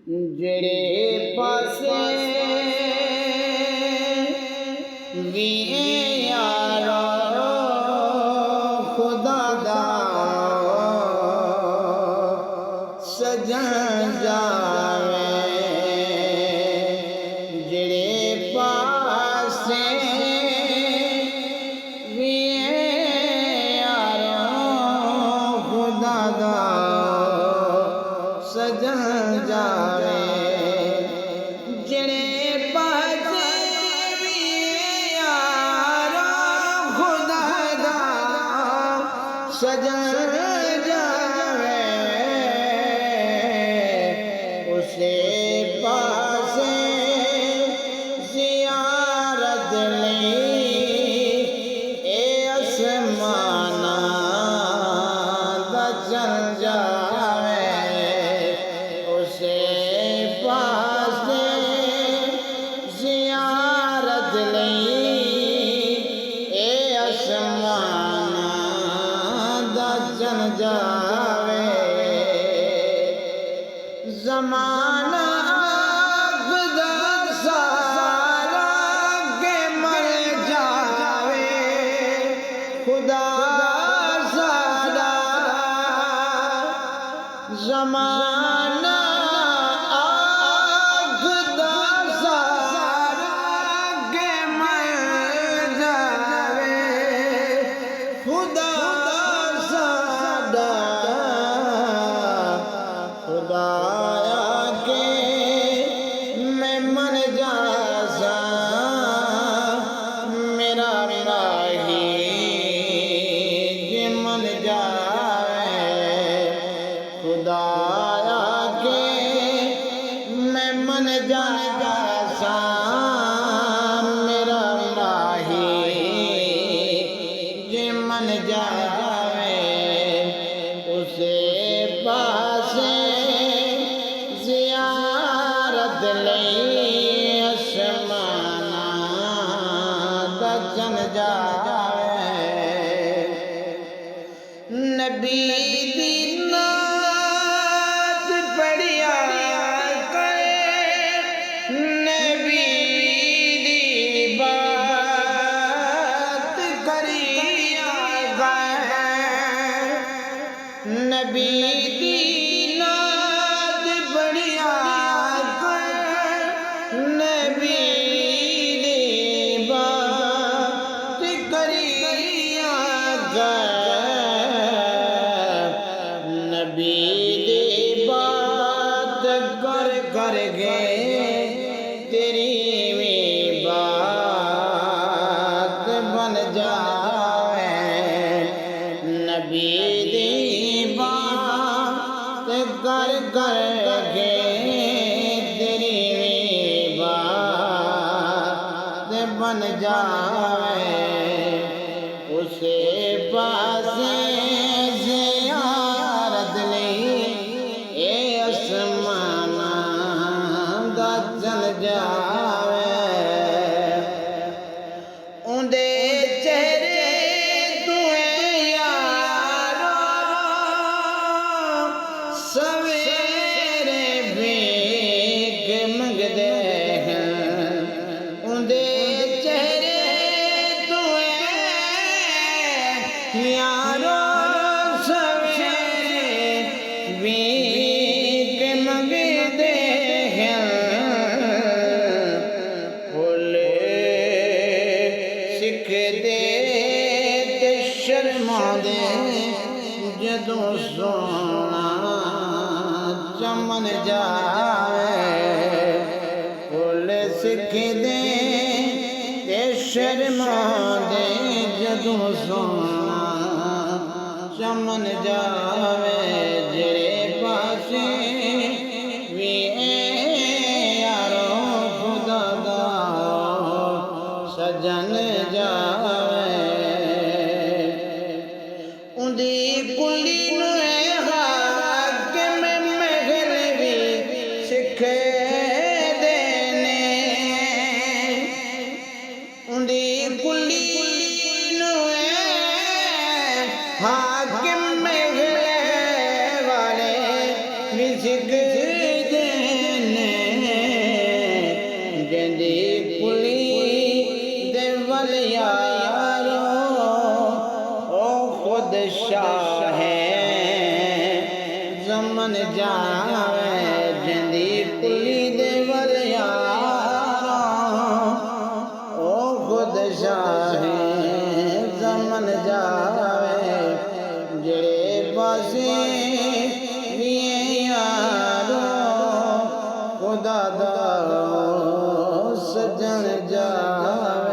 जेड़े पासे भी यारो खुदा दा सजन जावे, जेड़े पासे भी यारो खुदा दा सजन जावे, जेड़े पासे भी यारो खुदा दा सजन जावे, उसे पासे ज़ियारत लई ए आसमाना दा चल जावे, उसे पासे ज़ियारत लई ए आसमाना दा चल जावे। ज़माना खुदा सारा के मर जावे, खुदा सारा ज़माना खुदा सारा के मर जावे, खुदा सारा खुदाया के मैं मन जासा, मेरा राही जे मन जावे, खुदाया के मैं मन जासा, मेरा राही जे मन जावे, उसे पासे ज़ियारत लई आसमाना दा चल जावे। नबी दी नात पढ़िया करे, नबी दी बात करिया करे, नबी दी नात बढ़िया कर, नबी दी बात करिया कर, नबी दी बात कर कर गए तेरी भी बात बन जावे, नबी दी बात कर कर के तेरी भी बात बन जावे, उसे पासे ज़ियारत लई ए आसमाना दा चल जावे, उंदे चेहरे तुए यारो सवेरे भीख मंगदे हैं, उंदे चेहरे तुए यारो सवेरे भीख मंगदे हैं, भोले सिखदे ते शर्मांदे जदों सोना चमन जावे, भोले सिखदे ते शर्मांदे जदों सोना चमन जावे, जेड़े पासे भी यारो खुदा दा सजन जावे, उंदी कुली के मैं महल भी सिख देने, उंदी कुली हाकिम महल जमन जावे जिंदी कुली दे वल यारा ओ खुद शाहे जमन जावे जेड़े पासे भी यारो खुदा दा सजन जावे।